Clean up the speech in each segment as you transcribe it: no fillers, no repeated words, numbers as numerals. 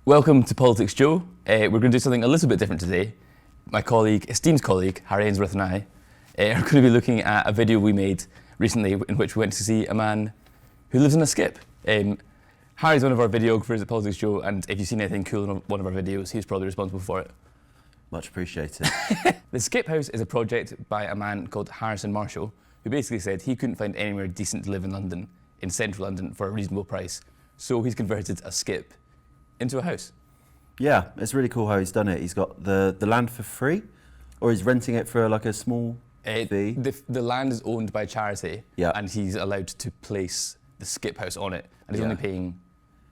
Welcome to Politics Joe. We're going to do something a little bit different today. My esteemed colleague, Harry Ainsworth and I are going to be looking at a video we made recently in which we went to see a man who lives in a skip. Harry's one of our videographers at Politics Joe, and if you've seen anything cool in one of our videos, he's probably responsible for it. Much appreciated. The Skip House is a project by a man called Harrison Marshall, who basically said he couldn't find anywhere decent to live in London, in central London, for a reasonable price. So he's converted a skip into a house. Yeah, it's really cool how he's done it. He's got the land for free, or he's renting it for like a small fee. The land is owned by charity, yeah, and he's allowed to place the skip house on it, and he's only paying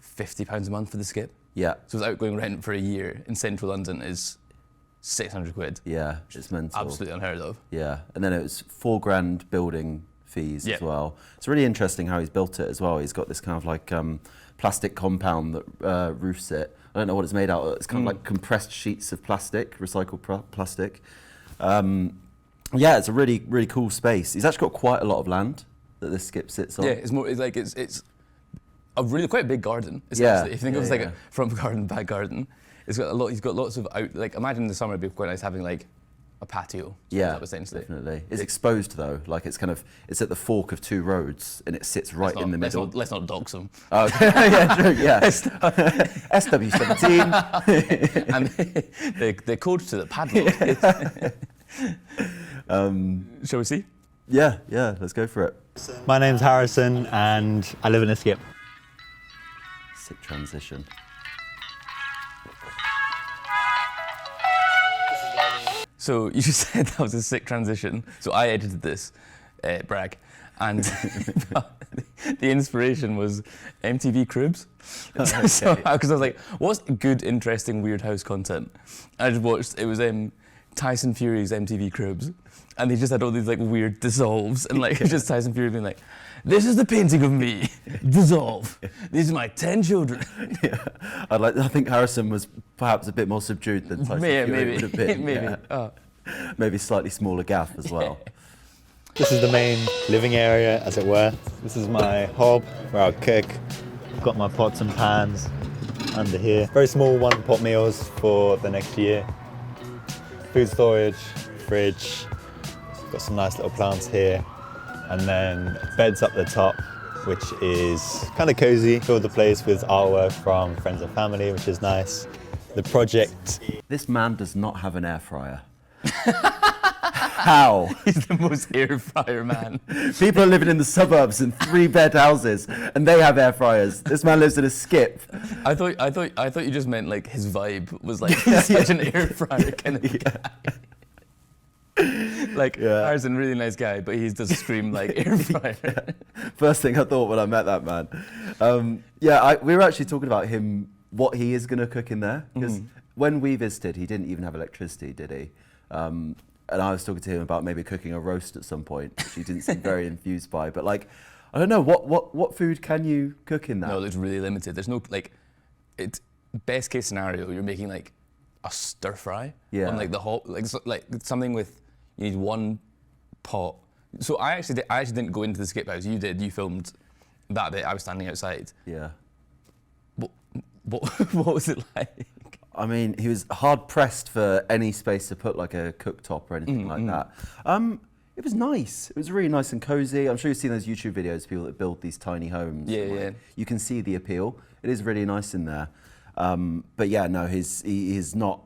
£50 a month for the skip. Yeah. So his outgoing rent for a year in central London is 600 quid. Yeah, it's mental. Absolutely unheard of. Yeah, and then it was £4,000 building fees as well. It's really interesting how he's built it as well. He's got this kind of like plastic compound that roofs it. I don't know what it's made out of. It's kind of like compressed sheets of plastic, recycled plastic. Yeah, it's a really, really cool space. He's actually got quite a lot of land that this skip sits on. Yeah, it's a really quite a big garden. Yeah, if you think of it as like a front garden, back garden, it's got a lot. He's got lots of imagine in the summer it'd be quite nice having like a patio. Yeah, essentially. Definitely. It's exposed though, like it's at the fork of two roads and it sits right in the middle. Let's not dox them. Oh, okay. Yeah, true, yeah. SW17. And the code to the padlock. Shall we see? Yeah, let's go for it. My name's Harrison and I live in a skip. Sick transition. So you just said that was a sick transition. So I edited this, brag, and the inspiration was MTV Cribs. Okay. So, because I was like, what's good, interesting, weird house content? I just watched, it was Tyson Fury's MTV Cribs, and he just had all these like weird dissolves, and like just Tyson Fury being like, this is the painting of me, dissolve. These are my 10 children. Yeah, I think Harrison was perhaps a bit more subdued than Tyson Fury would have been. Maybe. Yeah. Oh. Maybe slightly smaller gaff as well. This is the main living area, as it were. This is my hob where I'll cook. I've got my pots and pans under here. Very small one-pot meals for the next year. Food storage, fridge. Got some nice little plants here. And then beds up the top, which is kind of cozy. Filled the place with artwork from friends and family, which is nice. The project. This man does not have an air fryer. How? He's the most air fryer man. People are living in the suburbs in 3-bed houses, and they have air fryers. This man lives in a skip. I thought you just meant like his vibe was like he's such an air fryer kind of guy. Like Harrison, really nice guy, but he does scream like air fryer. First thing I thought when I met that man. We were actually talking about him, what he is going to cook in there, because when we visited, he didn't even have electricity, did he? And I was talking to him about maybe cooking a roast at some point, which he didn't seem very enthused by. But like, I don't know, what food can you cook in that? No, it's really limited. There's no it's best case scenario. You're making like a stir fry on like the hot, like something with. You need one pot. So I actually didn't go into the skip house. You did. You filmed that bit. I was standing outside. Yeah. What was it like? I mean, he was hard pressed for any space to put like a cooktop or anything like that. It was nice. It was really nice and cozy. I'm sure you've seen those YouTube videos of people that build these tiny homes. Yeah. You can see the appeal. It is really nice in there. But yeah, no, he's not.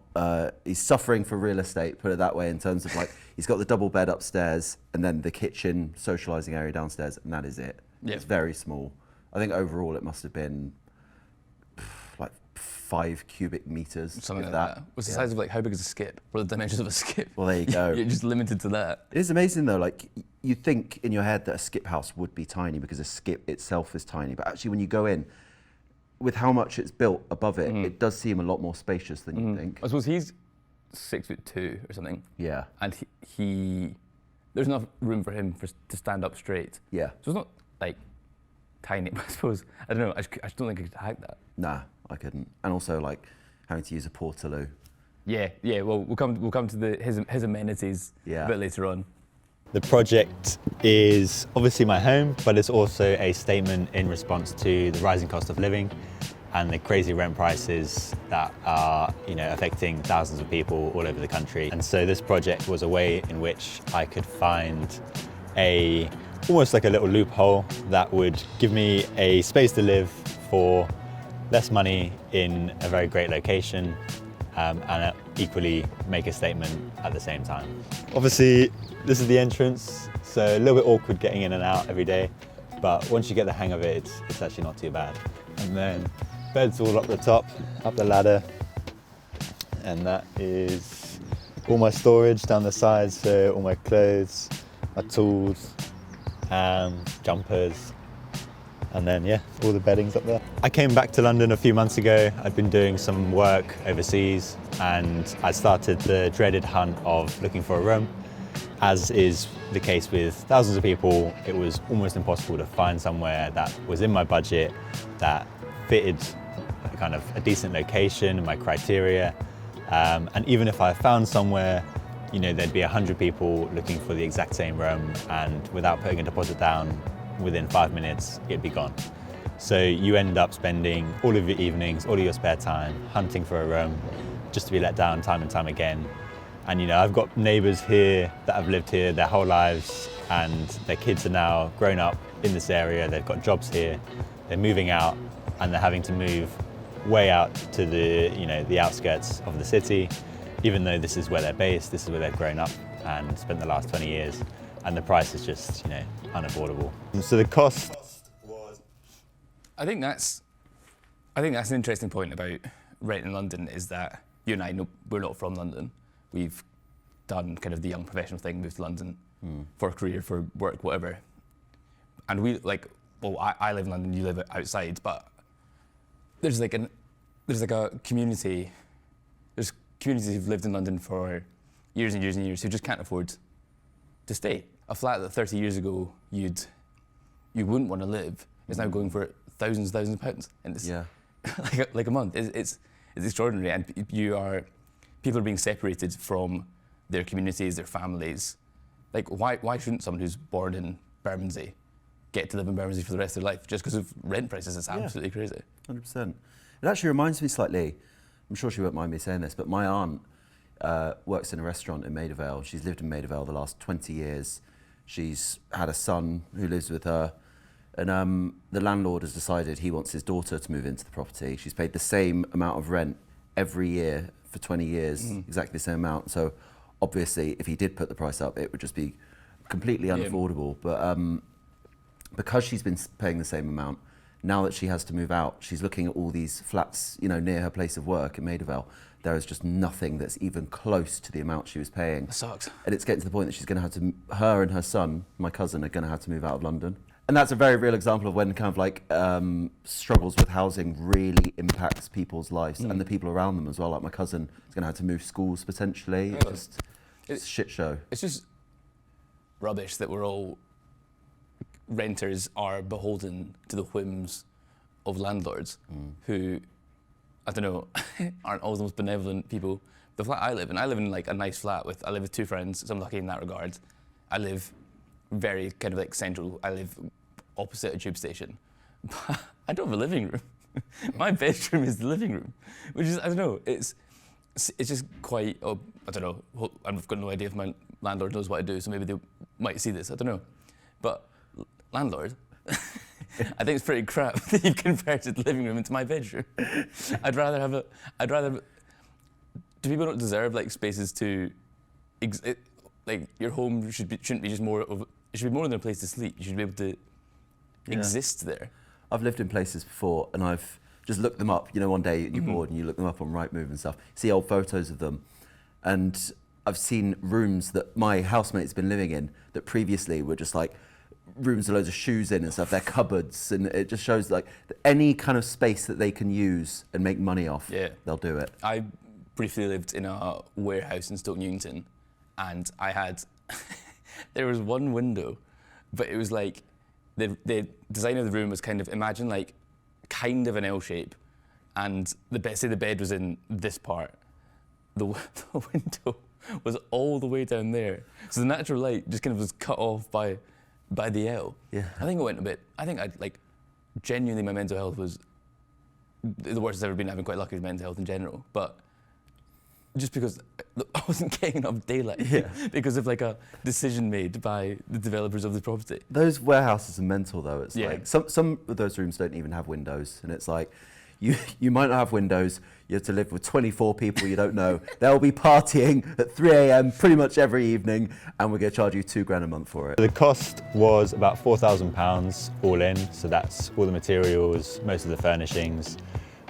He's suffering for real estate, put it that way, in terms of like, he's got the double bed upstairs and then the kitchen, socialising area downstairs, and that is it. Yeah. It's very small. I think overall it must have been like 5 cubic meters. Something like that. What's the size of like, how big is a skip? What are the dimensions of a skip? Well, there you go. You're just limited to that. It is amazing though, like you think in your head that a skip house would be tiny because a skip itself is tiny, but actually when you go in, with how much it's built above it, it does seem a lot more spacious than you think. I suppose he's 6'2" or something. Yeah. And he there's enough room for him to stand up straight. Yeah. So it's not like tiny, but I suppose, I don't know, I just don't think I could hack that. Nah, I couldn't. And also like having to use a portaloo. Yeah, well, we'll come to his amenities a bit later on. The project is obviously my home, but it's also a statement in response to the rising cost of living. and the crazy rent prices that are, affecting thousands of people all over the country. And so this project was a way in which I could find almost like a little loophole that would give me a space to live for less money in a very great location, and equally make a statement at the same time. Obviously, this is the entrance, so a little bit awkward getting in and out every day, but once you get the hang of it, it's actually not too bad. And then beds all up the top, up the ladder, and that is all my storage down the sides, so all my clothes, my tools, jumpers, and then all the bedding's up there. I came back to London a few months ago. I'd been doing some work overseas and I started the dreaded hunt of looking for a room. As is the case with thousands of people, it was almost impossible to find somewhere that was in my budget, that fitted kind of a decent location, my criteria. And even if I found somewhere, there'd be 100 people looking for the exact same room, and without putting a deposit down, within 5 minutes, it'd be gone. So you end up spending all of your evenings, all of your spare time hunting for a room, just to be let down time and time again. And I've got neighbours here that have lived here their whole lives, and their kids are now grown up in this area, they've got jobs here, they're moving out, and they're having to move way out to the outskirts of the city, even though this is where they're based, this is where they've grown up and spent the last 20 years. And the price is just, unaffordable. So the cost was... I think that's an interesting point about rent in London, is that you and I know we're not from London. We've done kind of the young professional thing, moved to London for a career, for work, whatever. And we I live in London, you live outside, but there's a community. There's communities who've lived in London for years and years and years who just can't afford to stay. A flat that 30 years ago you wouldn't want to live is now going for thousands of pounds, and it's like a month. It's extraordinary, and people are being separated from their communities, their families. Like why shouldn't someone who's born in Bermondsey get to live in Bermondsey for the rest of their life just because of rent prices? It's absolutely crazy. 100%. It actually reminds me slightly. I'm sure she won't mind me saying this, but my aunt works in a restaurant in Maida Vale. She's lived in Maida Vale the last 20 years. She's had a son who lives with her, and the landlord has decided he wants his daughter to move into the property. She's paid the same amount of rent every year for 20 years, exactly the same amount. So obviously, if he did put the price up, it would just be completely unaffordable. But because she's been paying the same amount, now that she has to move out, she's looking at all these flats, near her place of work in Maida Vale. There is just nothing that's even close to the amount she was paying. That sucks. And it's getting to the point that she's going to have to, her and her son, my cousin, are going to have to move out of London. And that's a very real example of when kind of like struggles with housing really impacts people's lives and the people around them as well. Like my cousin is going to have to move schools potentially. It's a shit show. It's just rubbish that renters are beholden to the whims of landlords who, I don't know, aren't always the most benevolent people. The flat I live in like a nice flat I live with two friends, so I'm lucky in that regard. I live very kind of like central. I live opposite a tube station. But I don't have a living room. My bedroom is the living room, which is, I don't know, it's just quite, I don't know, I've got no idea if my landlord knows what I do, so maybe they might see this, I don't know. But landlord, I think it's pretty crap that you've converted the living room into my bedroom. Do people not deserve like spaces to, like your home shouldn't be just more of, it should be more than a place to sleep. You should be able to exist there. I've lived in places before and I've just looked them up. One day you're bored and you look them up on Rightmove and stuff, see old photos of them. And I've seen rooms that my housemate's been living in that previously were just like rooms with loads of shoes in and stuff. They're cupboards, and it just shows like any kind of space that they can use and make money off, they'll do it. I briefly lived in a warehouse in Stoke Newington, and I had, there was one window, but it was like, the design of the room was kind of, imagine like kind of an L shape, and the bed was in this part. The window was all the way down there. So the natural light just kind of was cut off by the L. Yeah. I think it went a bit, I think genuinely my mental health was the worst it's ever been. I've been quite lucky with mental health in general, but just because I wasn't getting enough daylight because of like a decision made by the developers of the property. Those warehouses are mental though. It's like some of those rooms don't even have windows, and it's like you might not have windows. You have to live with 24 people you don't know. They'll be partying at 3 a.m. pretty much every evening, and we're going to charge you £2,000 a month for it. The cost was about £4,000 all in, so that's all the materials, most of the furnishings,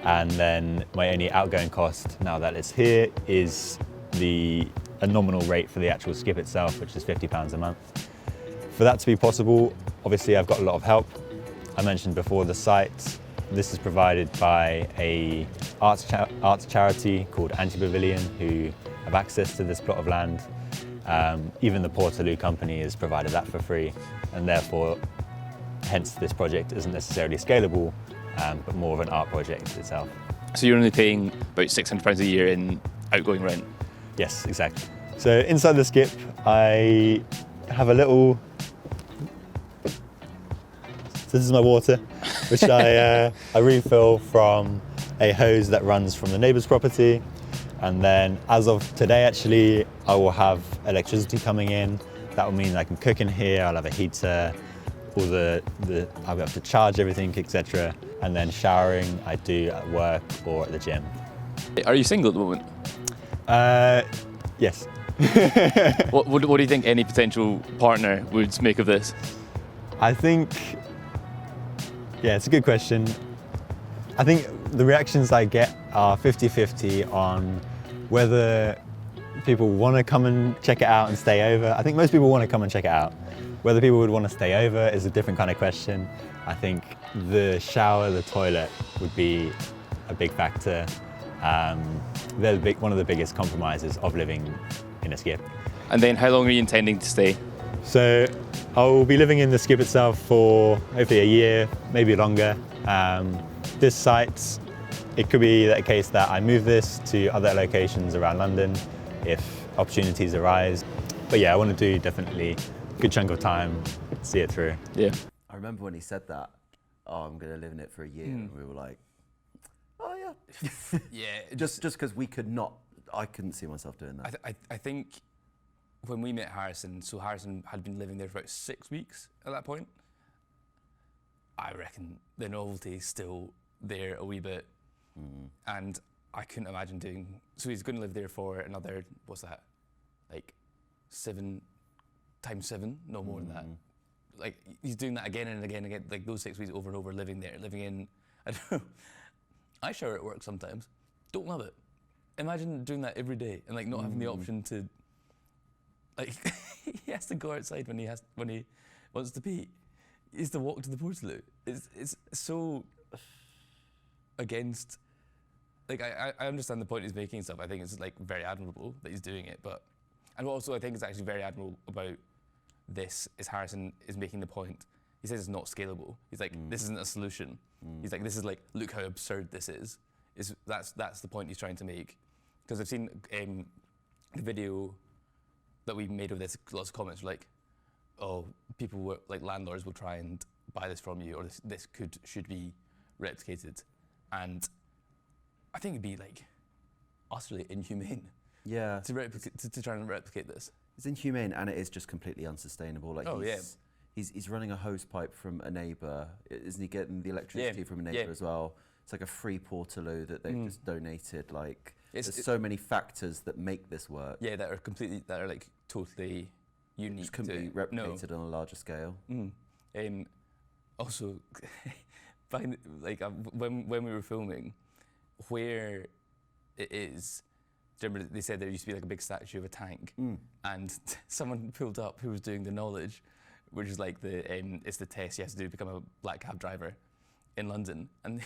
and then my only outgoing cost now that it's here is a nominal rate for the actual skip itself, which is £50 a month. For that to be possible, obviously I've got a lot of help. I mentioned before the site. This is provided by a arts charity called Anti-Pavilion, who have access to this plot of land. Even the Portaloo company has provided that for free, and therefore, hence this project isn't necessarily scalable, but more of an art project itself. So you're only paying about £600 a year in outgoing rent? Yes, exactly. So inside the skip, I have a little. This is my water, which I refill from a hose that runs from the neighbour's property. And then as of today, actually, I will have electricity coming in. That will mean I can cook in here, I'll have a heater, I'll be able to charge everything, etc. And then showering, I do at work or at the gym. Are you single at the moment? Yes. What do you think any potential partner would make of this? I think, yeah, it's a good question. I think the reactions I get are 50-50 on whether people want to come and check it out and stay over. I think most people want to come and check it out. Whether people would want to stay over is a different kind of question. I think the shower, the toilet would be a big factor. They're one of the biggest compromises of living in a skip. And then how long are you intending to stay? So I'll be living in the skip itself for hopefully a year, maybe longer. This site, it could be the case that I move this to other locations around London if opportunities arise. But yeah, I want to do definitely a good chunk of time, see it through. Yeah. I remember when he said that, oh, I'm going to live in it for a year, and we were like, oh yeah. Yeah. Just because I couldn't see myself doing that. I think when we met Harrison, so Harrison had been living there for about 6 weeks at that point. I reckon the novelty is still there a wee bit. And I couldn't imagine so he's going to live there for another, what's that? Like 7 times 7, no more than that. Like he's doing that again and again and again, like those 6 weeks over and over, living in, I don't know. I shower at work sometimes, don't love it. Imagine doing that every day and like not having the option to, like, he has to go outside when he wants to pee. He has to walk to the Portaloo. It's so against, like, I understand the point he's making and stuff. I think it's like very admirable that he's doing it, and also I think it's actually very admirable about this is Harrison is making the point. He says it's not scalable. He's like, this isn't a solution. He's like, this is like, look how absurd this is. That's the point he's trying to make. Because I've seen the video that we made of this, lots of comments were like, oh, people were like, landlords will try and buy this from you, or this should be replicated. And I think it'd be like utterly inhumane to try and replicate this. It's inhumane, and it is just completely unsustainable. Like, he's running a hose pipe from a neighbour. Isn't he getting the electricity from a neighbour as well? It's like a free Portaloo that they've just donated. Like, there's so many factors that make this work. Yeah, that are like totally unique. Just couldn't be replicated on a larger scale. Also, when we were filming, where it is, do you remember they said there used to be like a big statue of a tank, and someone pulled up who was doing the knowledge, which is like it's the test you have to do to become a black cab driver in London, and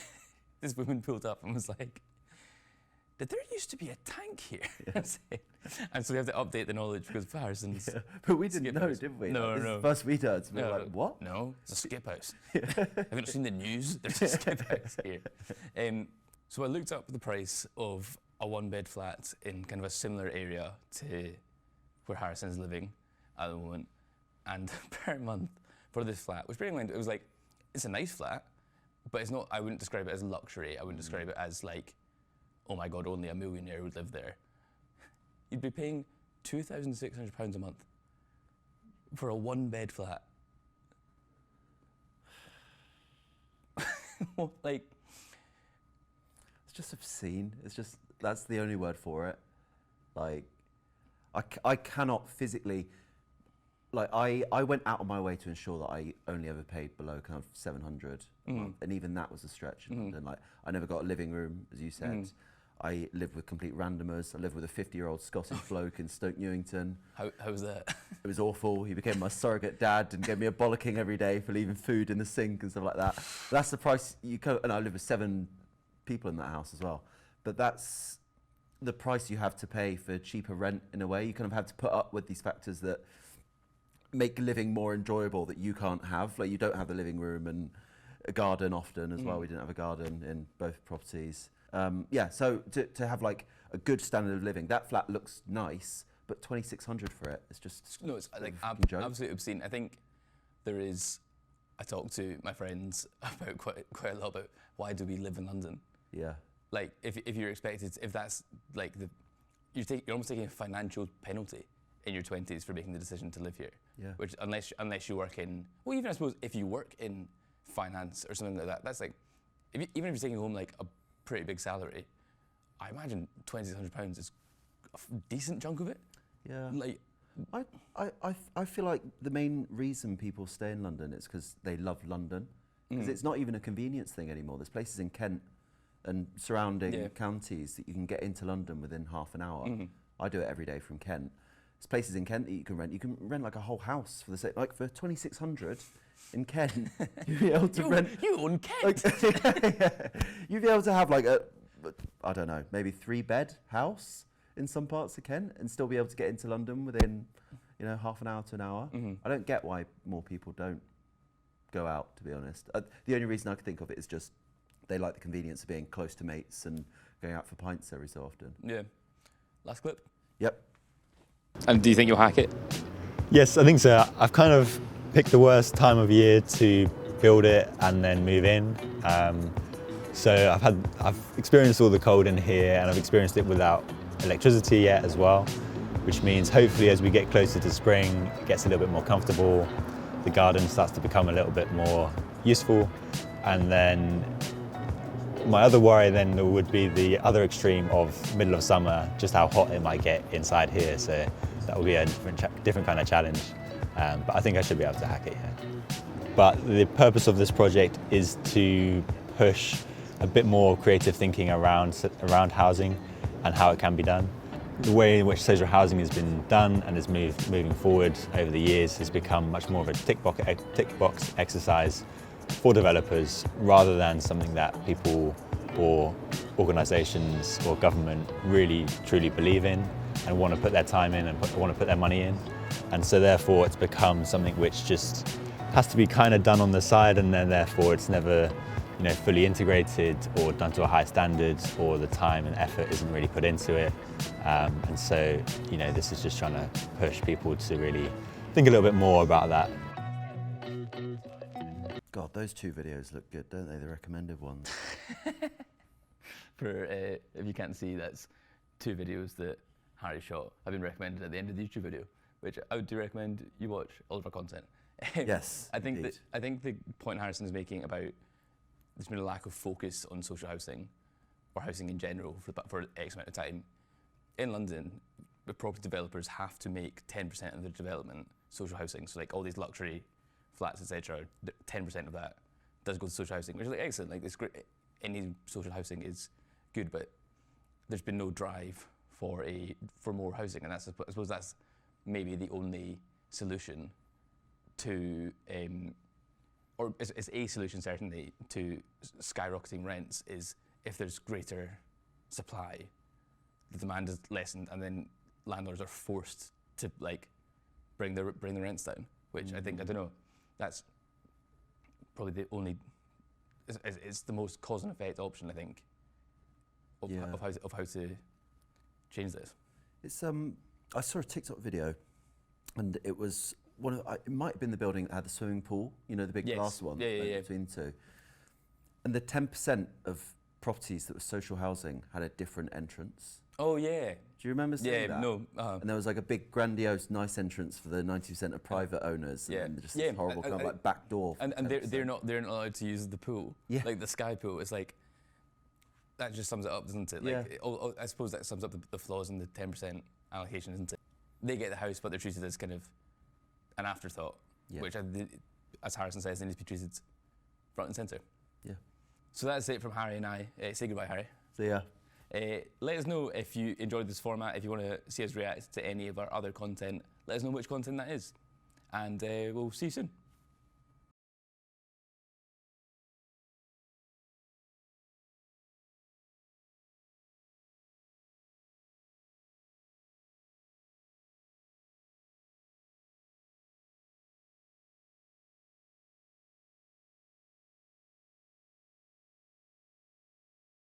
this woman pulled up and was like, did there used to be a tank here? Yeah. And so we have to update the knowledge because Harrison's. Yeah. But we didn't know, did we? No, this no. is the first we heard. So we were like, what? No, it's a skip house. Have you not seen the news? There's a skip house here. So I looked up the price of a 1-bed flat in kind of a similar area to where Harrison's living at the moment. And per month for this flat, which bearing in mind, it was like, it's a nice flat, but it's not. I wouldn't describe it as luxury. I wouldn't describe it as like, oh my God, only a millionaire would live there. You'd be paying £2,600 a month for a 1-bed flat. Like, it's just obscene. It's just, that's the only word for it. Like, I cannot physically, like, I went out of my way to ensure that I only ever paid below kind of 700 a month, and even that was a stretch in London. Like, I never got a living room, as you said. I lived with complete randomers. I lived with a 50-year-old Scottish bloke in Stoke Newington. how was that? It was awful. He became my surrogate dad and gave me a bollocking every day for leaving food in the sink and stuff like that. That's the price you and I live with 7 people in that house as well. But that's the price you have to pay for cheaper rent in a way. You kind of have to put up with these factors that make living more enjoyable that you can't have. Like, you don't have the living room and a garden often as well. We didn't have a garden in both properties. Yeah, so to have like a good standard of living, that flat looks nice, but 2,600 for it, it's just No, it's like absolutely obscene. I think there is. I talk to my friends about quite a lot about why do we live in London. Yeah. Like, if you're expected, if that's like you're almost taking a financial penalty in your 20s for making the decision to live here. Yeah. Which unless you work in, well, even I suppose if you work in finance or something like that, that's like, even if you're taking home like a pretty big salary, I imagine £2,600 is a decent chunk of it. Yeah. Like, I feel like the main reason people stay in London is because they love London. Because it's not even a convenience thing anymore. There's places in Kent and surrounding counties that you can get into London within half an hour. I do it every day from Kent. There's places in Kent that you can rent. You can rent like a whole house for the sake, like for 2,600 in Kent, you'd be able to rent. You own Kent. Like, you'd be able to have like a, I don't know, maybe 3-bed house in some parts of Kent and still be able to get into London within, you know, half an hour to an hour. I don't get why more people don't go out, to be honest. The only reason I could think of it is just they like the convenience of being close to mates and going out for pints every so often. Yeah. Last clip. Yep. And do you think you'll hack it? Yes, I think so. I've kind of picked the worst time of year to build it and then move in. So I've experienced all the cold in here, and I've experienced it without electricity yet as well, which means hopefully as we get closer to spring, it gets a little bit more comfortable, the garden starts to become a little bit more useful, and then my other worry then would be the other extreme of middle of summer, just how hot it might get inside here. So that will be a different kind of challenge. But I think I should be able to hack it, yeah. But the purpose of this project is to push a bit more creative thinking around housing and how it can be done. The way in which social housing has been done and is moving forward over the years has become much more of a tick box exercise for developers, rather than something that people or organisations or government really truly believe in and want to put their time in and want to put their money in. And so therefore it's become something which just has to be kind of done on the side, and then therefore it's never, you know, fully integrated or done to a high standard, or the time and effort isn't really put into it. And so, you know, this is just trying to push people to really think a little bit more about that. God, those 2 videos look good, don't they? The recommended ones. For if you can't see, that's 2 videos that Harry shot. Have been recommended at the end of the YouTube video, which I would do recommend you watch all of our content. Yes, I think indeed. I think the point Harrison is making about there's been a lack of focus on social housing or housing in general for X amount of time. In London, the property developers have to make 10% of their development social housing. So like all these luxury flats, etc., 10% of that does go to social housing, which is like excellent. Like it's great. Any social housing is good, but there's been no drive for more housing, and I suppose that's maybe the only solution to, or it's a solution certainly to skyrocketing rents, is if there's greater supply, the demand is lessened, and then landlords are forced to like bring the rents down. Which I think, I don't know, that's probably the only, it's the most cause and effect option, I think, of how to change this. It's I saw a TikTok video, and it was it might have been the building that had the swimming pool, you know, the big glass one Yeah. between 2. And the 10% of properties that were social housing had a different entrance. Oh yeah. Do you remember seeing that? No. And there was like a big, grandiose, nice entrance for the 90% of private owners, and just this horrible kind of like back door. And they're not allowed to use the pool. Yeah. Like the sky pool. It's like that just sums it up, doesn't it? Like I suppose that sums up the flaws in the 10% allocation, isn't it? They get the house, but they're treated as kind of an afterthought, which, as Harrison says, they need to be treated front and centre. Yeah. So that's it from Harry and I. Say goodbye, Harry. So yeah. Let us know if you enjoyed this format, if you want to see us react to any of our other content. Let us know which content that is. And we'll see you soon.